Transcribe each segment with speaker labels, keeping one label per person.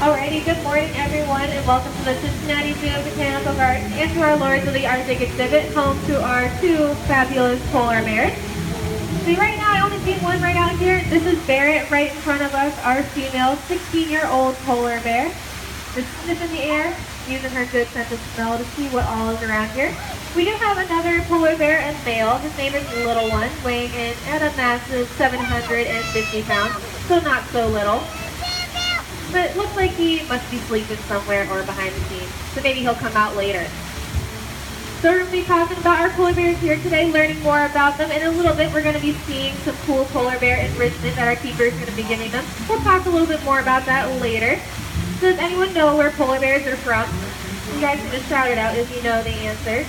Speaker 1: Alrighty, good morning everyone and welcome to the Cincinnati Zoo Botanical Garden and to our Lords of the Arctic exhibit, home to our two fabulous polar bears. See, right now I only see one right out here. This is Barrett right in front of us, our female 16-year-old polar bear. Just sniffing the air, using her good sense of smell to see what all is around here. We do have another polar bear and male. His name is Little One, weighing in at a massive 750 pounds, so not so little. But it looks like he must be sleeping somewhere or behind the scenes, so maybe he'll come out later. So we're going to be talking about our polar bears here today, learning more about them. In a little bit, we're going to be seeing some cool polar bear enrichment that our keeper is going to be giving them. We'll talk a little bit more about that later. So does anyone know where polar bears are from? You guys can just shout it out if you know the answer.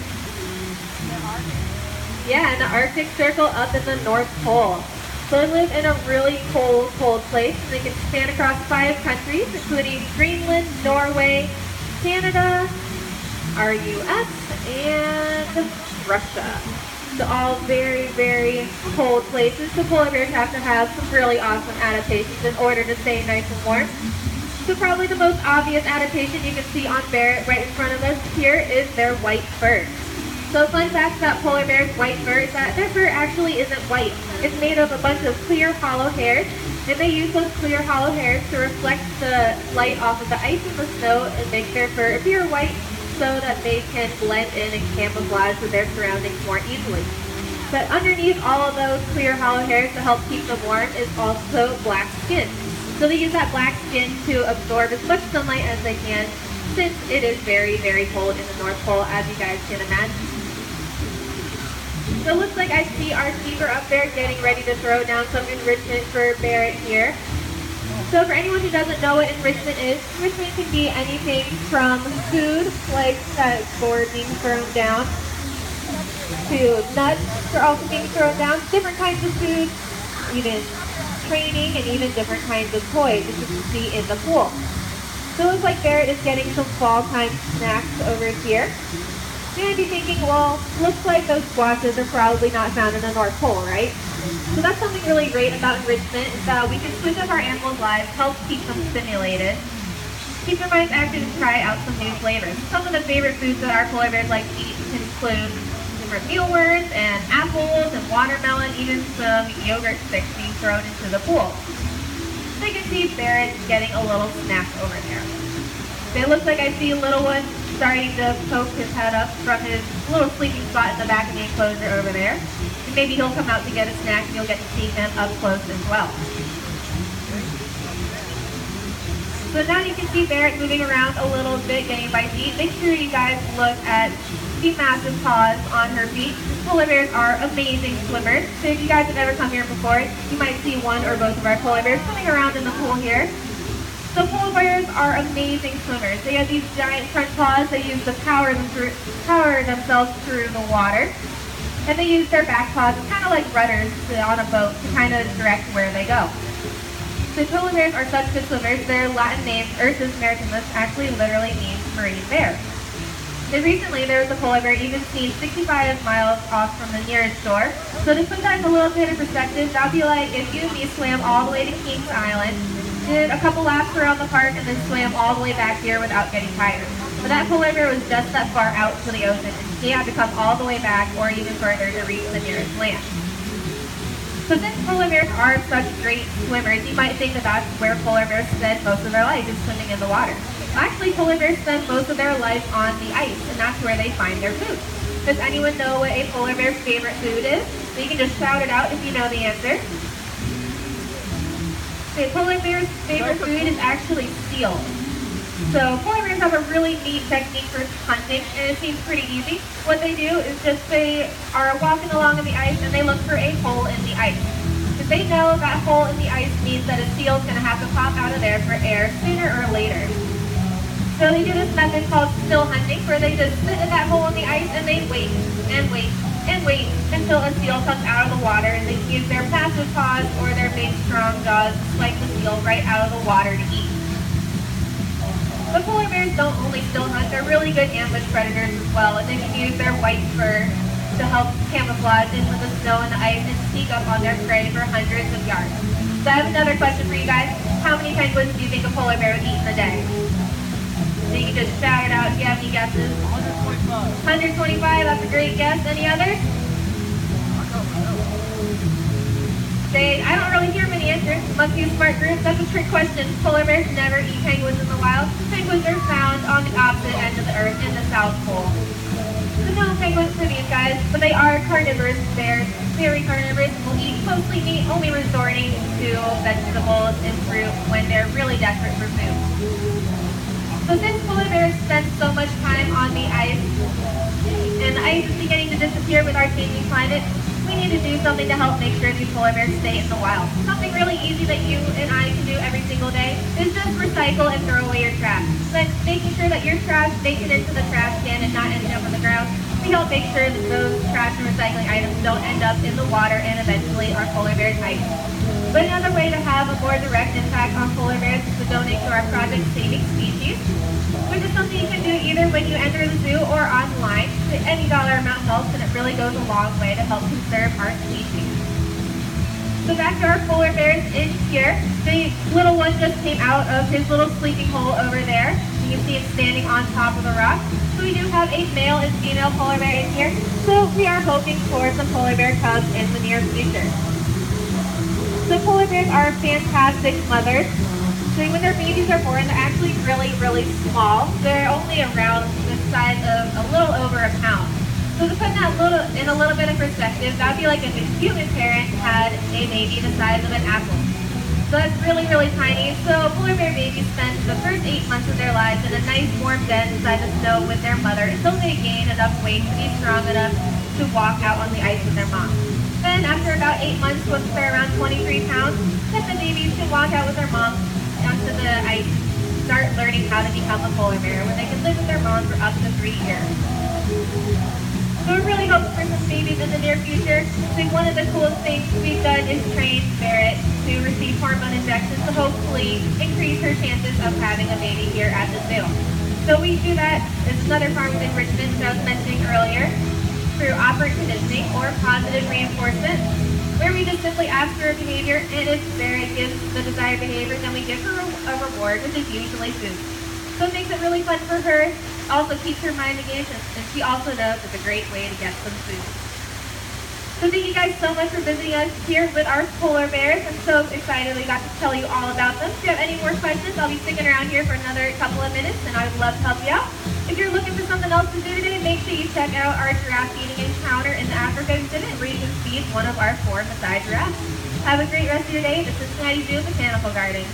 Speaker 1: Yeah, in the Arctic Circle up in the North Pole. So they live in a really cold place. They can span across 5 countries, including Greenland, Norway, Canada, our US, and Russia. So all very, very cold places. So polar bears have to have some really awesome adaptations in order to stay nice and warm. So probably the most obvious adaptation you can see on Barrett right in front of us here is their white fur. So a fun fact about polar bears' white fur is that their fur actually isn't white. It's made of a bunch of clear hollow hairs, and they use those clear hollow hairs to reflect the light off of the ice and the snow and make their fur appear white so that they can blend in and camouflage with their surroundings more easily. But underneath all of those clear hollow hairs to help keep them warm is also black skin. So they use that black skin to absorb as much sunlight as they can, since it is very, very cold in the North Pole, as you guys can imagine. So it looks like I see our keeper up there getting ready to throw down some enrichment for Barrett here. So for anyone who doesn't know what enrichment is, enrichment can be anything from food, like that board being thrown down, to nuts are also being thrown down, different kinds of food, even training, and even different kinds of toys, as you can see in the pool. So it looks like Barrett is getting some fall-time snacks over here. You might be thinking, well, looks like those squashes are probably not found in the North Pole, right? So that's something really great about enrichment, is that we can switch up our animals' lives, help keep them stimulated, keep their minds active, and try out some new flavors. Some of the favorite foods that our polar bears like to eat can include different mealworms and apples and watermelon, even some yogurt sticks being thrown into the pool. So you can see Barrett getting a little snack over there. So it looks like I see Little One starting to poke his head up from his little sleeping spot in the back of the enclosure over there. And maybe he'll come out to get a snack and you'll get to see him up close as well. So now you can see Barrett moving around a little bit, getting by feet. Make sure you guys look at the massive paws on her feet. Polar bears are amazing swimmers. So if you guys have ever come here before, you might see one or both of our polar bears swimming around in the pool here. So polar bears are amazing swimmers. They have these giant front paws they use to power themselves through the water. And they use their back paws kind of like rudders on a boat to kind of direct where they go. So polar bears are such good swimmers, their Latin name, Ursus maritimus, actually literally means marine bear. And recently there was a polar bear even seen 65 miles off from the nearest shore. So to put that in a little bit of perspective, that would be like if you and me swam all the way to Kings Island, did a couple laps around the park, and then swam all the way back here without getting tired. But that polar bear was just that far out to the ocean, and he had to come all the way back or even further to reach the nearest land. So since polar bears are such great swimmers, you might think that that's where polar bears spend most of their life, is swimming in the water. Actually, polar bears spend most of their life on the ice, and that's where they find their food. Does anyone know what a polar bear's favorite food is? So you can just shout it out if you know the answer. Okay, polar bear's favorite food is actually seals. So polar bears have a really neat technique for hunting, and it seems pretty easy. What they do is just they are walking along in the ice and they look for a hole in the ice. If they know that hole in the ice means that a seal is going to have to pop out of there for air sooner or later. So they do this method called still hunting, where they just sit in that hole in the ice and they wait and wait and wait until a seal comes out of the water, and they can use their passive paws or their big strong jaws to swipe the seal right out of the water to eat. But polar bears don't only still hunt, they're really good ambush predators as well, and they can use their white fur to help camouflage into the snow and the ice and sneak up on their prey for hundreds of yards. So I have another question for you guys. How many penguins do you think a polar bear would eat in a day? You can just shout it out if you have any guesses. 125, that's a great guess. Any others? I don't really hear many answers. Must be a smart group. That's a trick question. Polar bears never eat penguins in the wild. Penguins are found on the opposite end of the earth in the South Pole. So no penguins for these guys, but they are carnivorous bears. Very carnivorous, will eat mostly meat, only resorting to vegetables and fruit when they're really desperate for food. So since polar bears spend so much time on the ice, and the ice is beginning to disappear with our changing climate, we need to do something to help make sure these polar bears stay in the wild. Something really easy that you and I can do every single day is just recycle and throw away your trash. But making sure that your trash makes it into the trash can and not ending up on the ground, we help make sure that those trash and recycling items don't end up in the water and eventually our polar bears' ice. But another way to have a more direct impact on polar bears is to donate to our project Saving Species, which is something you can do either when you enter the zoo or online. Any dollar amount helps, and it really goes a long way to help conserve our species. So back to our polar bears in here. The little one just came out of his little sleeping hole over there. You can see him standing on top of the rock. So we do have a male and female polar bear in here. So we are hoping for some polar bear cubs in the near future. So polar bears are fantastic mothers. So when their babies are born, they're actually really, really small. They're only around the size of a little over a pound. So to put that in a little bit of perspective, that would be like if a human parent had a baby the size of an apple. So that's really, really tiny. So polar bear babies spend the first 8 months of their lives in a nice warm den inside the snow with their mother until they gain enough weight to be strong enough to walk out on the ice with their mom. Then after about 8 months, once they're around 23 pounds, then the babies can walk out with their mom onto the ice, start learning how to become a polar bear when they can live with their mom for up to 3 years. So we're really hoping for some babies in the near future. I think one of the coolest things we've done is train Barrett to receive hormone injections to hopefully increase her chances of having a baby here at the zoo. So we do that as another form of enrichment, as I was mentioning earlier, through operant conditioning or positive reinforcement, where we just simply ask for a behavior, and if Barrett gives the desired behavior, then we give her a reward, which is usually food. So it makes it really fun for her, also keeps her mind engaged, and she also knows it's a great way to get some food. So thank you guys so much for visiting us here with our polar bears. I'm so excited we got to tell you all about them. If you have any more questions, I'll be sticking around here for another couple of minutes, and I would love to help you out. If you're looking for something else to do today, make sure you check out our giraffe feeding encounter in the Africa exhibit, where you can feed one of our 4 Maasai giraffes. Have a great rest of your day. The Cincinnati Zoo Botanical Garden.